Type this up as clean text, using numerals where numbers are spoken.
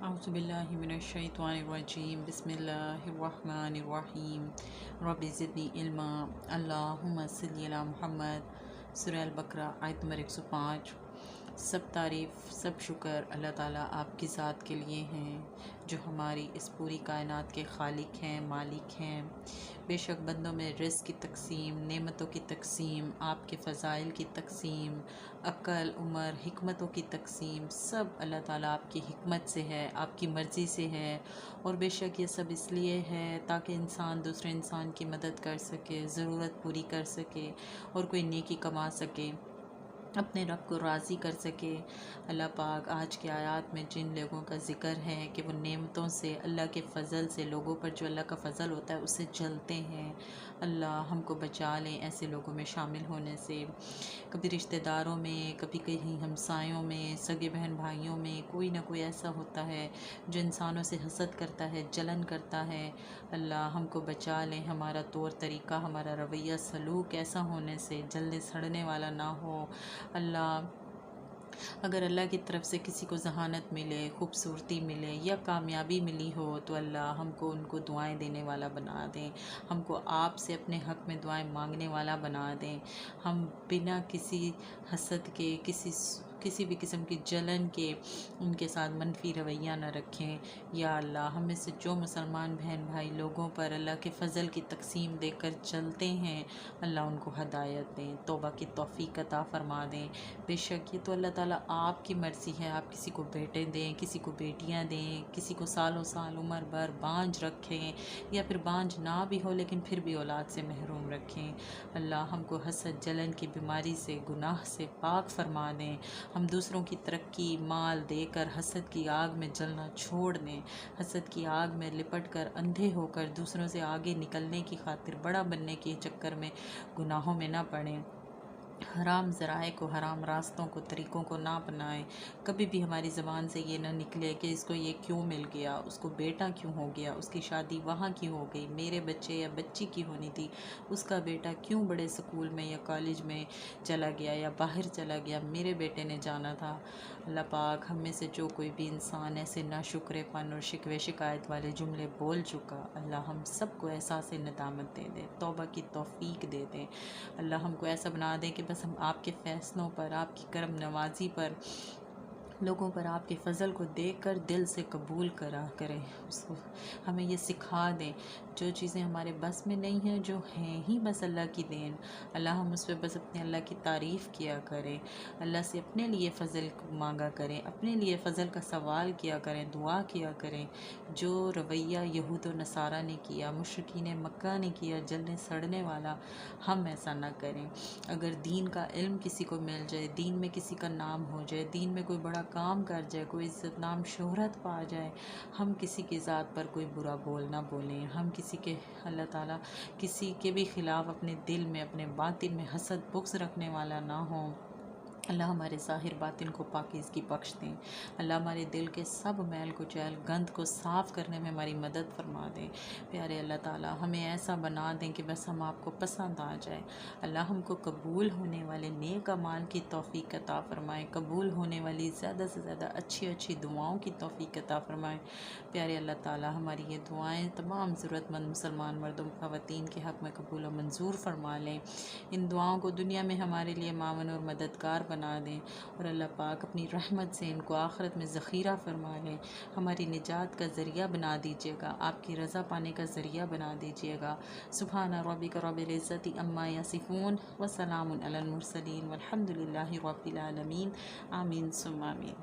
اعوذ باللہ من الشیطان الرجیم بسم اللہ الرحمن الرحیم رب زدنی علما اللہم صلی علی محمد۔ سورہ البقرہ آیت نمبر 105۔ سب تعریف سب شکر اللہ تعالیٰ آپ کی ذات کے لیے ہیں جو ہماری اس پوری کائنات کے خالق ہیں، مالک ہیں۔ بے شک بندوں میں رزق کی تقسیم، نعمتوں کی تقسیم، آپ کے فضائل کی تقسیم، عقل، عمر، حکمتوں کی تقسیم، سب اللہ تعالیٰ آپ کی حکمت سے ہے، آپ کی مرضی سے ہے۔ اور بے شک یہ سب اس لیے ہے تاکہ انسان دوسرے انسان کی مدد کر سکے، ضرورت پوری کر سکے اور کوئی نیکی کما سکے، اپنے رب کو راضی کر سکے۔ اللہ پاک آج کی آیات میں جن لوگوں کا ذکر ہے کہ وہ نعمتوں سے، اللہ کے فضل سے، لوگوں پر جو اللہ کا فضل ہوتا ہے اسے جلتے ہیں، اللہ ہم کو بچا لیں ایسے لوگوں میں شامل ہونے سے۔ کبھی رشتہ داروں میں، کبھی کہیں ہمسایوں میں، سگے بہن بھائیوں میں کوئی نہ کوئی ایسا ہوتا ہے جو انسانوں سے حسد کرتا ہے، جلن کرتا ہے۔ اللہ ہم کو بچا لیں، ہمارا طور طریقہ، ہمارا رویہ سلوک ایسا ہونے سے، جلنے سڑنے والا نہ ہو۔ اللہ اگر اللہ کی طرف سے کسی کو ذہانت ملے، خوبصورتی ملے یا کامیابی ملی ہو تو اللہ ہم کو ان کو دعائیں دینے والا بنا دیں، ہم کو آپ سے اپنے حق میں دعائیں مانگنے والا بنا دیں۔ ہم بنا کسی حسد کے، کسی بھی قسم کی جلن کے ان کے ساتھ منفی رویہ نہ رکھیں۔ یا اللہ ہم میں سے جو مسلمان بہن بھائی لوگوں پر اللہ کے فضل کی تقسیم دے کر چلتے ہیں، اللہ ان کو ہدایت دیں، توبہ کی توفیق عطا فرما دیں۔ بے شک یہ تو اللہ تعالیٰ آپ کی مرضی ہے، آپ کسی کو بیٹے دیں، کسی کو بیٹیاں دیں، کسی کو سالوں سال عمر بھر بانجھ رکھیں، یا پھر بانجھ نہ بھی ہو لیکن پھر بھی اولاد سے محروم رکھیں۔ اللہ ہم کو حسد جلن کی بیماری سے، گناہ سے پاک فرما دیں۔ ہم دوسروں کی ترقی، مال دے کر حسد کی آگ میں جلنا چھوڑ دیں، حسد کی آگ میں لپٹ کر اندھے ہو کر دوسروں سے آگے نکلنے کی خاطر، بڑا بننے کے چکر میں گناہوں میں نہ پڑیں، حرام ذرائع کو، حرام راستوں کو، طریقوں کو نہ اپنائیں۔ کبھی بھی ہماری زبان سے یہ نہ نکلے کہ اس کو یہ کیوں مل گیا، اس کو بیٹا کیوں ہو گیا، اس کی شادی وہاں کیوں ہو گئی، میرے بچے یا بچی کی ہونی تھی، اس کا بیٹا کیوں بڑے سکول میں یا کالج میں چلا گیا یا باہر چلا گیا، میرے بیٹے نے جانا تھا۔ اللہ پاک ہم میں سے جو کوئی بھی انسان ایسے ناشکرے پن اور شکوے شکایت والے جملے بول چکا، اللہ ہم سب کو احساس ندامت دے دے، توبہ کی توفیق دے دے۔ اللہ ہم کو ایسا بنا دے کہ بس ہم آپ کے فیصلوں پر، آپ کی کرم نوازی پر، لوگوں پر آپ کے فضل کو دیکھ کر دل سے قبول کریں، اس کو ہمیں یہ سکھا دیں۔ جو چیزیں ہمارے بس میں نہیں ہیں، جو ہیں ہی بس اللہ کی دین، اللہ ہم اس پہ بس اپنے اللہ کی تعریف کیا کریں، اللہ سے اپنے لیے فضل مانگا کریں، اپنے لیے فضل کا سوال کیا کریں، دعا کیا کریں۔ جو رویہ یہود و نصارہ نے کیا، مشرکین مکہ نے کیا، جلنے سڑنے والا، ہم ایسا نہ کریں۔ اگر دین کا علم کسی کو مل جائے، دین میں کسی کا نام ہو جائے، دین میں کوئی بڑا کام کر جائے، کوئی عزت نام شہرت پا جائے، ہم کسی کی ذات پر کوئی برا بول نہ بولیں، ہم کسی کے، اللہ تعالیٰ کسی کے بھی خلاف اپنے دل میں، اپنے باطن میں حسد بغض رکھنے والا نہ ہوں۔ اللہ ہمارے ظاہر باطن کو پاکیزگی بخش دیں، اللہ ہمارے دل کے سب میل کچیل گند کو صاف کرنے میں ہماری مدد فرما دیں۔ پیارے اللہ تعالیٰ ہمیں ایسا بنا دیں کہ بس ہم آپ کو پسند آ جائے۔ اللہ ہم کو قبول ہونے والے نیک اعمال کی توفیق عطا فرمائے، قبول ہونے والی زیادہ سے زیادہ اچھی اچھی دعاؤں کی توفیق عطا فرمائے۔ پیارے اللہ تعالیٰ ہماری یہ دعائیں تمام ضرورت مند مسلمان مردوں خواتین کے حق میں قبول و منظور فرما لیں۔ ان دعاؤں کو دنیا میں ہمارے لیے معاون اور مددگار بنا دیں، اور اللہ پاک اپنی رحمت سے ان کو آخرت میں ذخیرہ فرما لیں۔ ہماری نجات کا ذریعہ بنا دیجیے گا، آپ کی رضا پانے کا ذریعہ بنا دیجیے گا۔ سبحان ربک رب العزت عما یصفون وسلام علی المرسلین والحمد للہ رب العالمین، آمین ثم آمین۔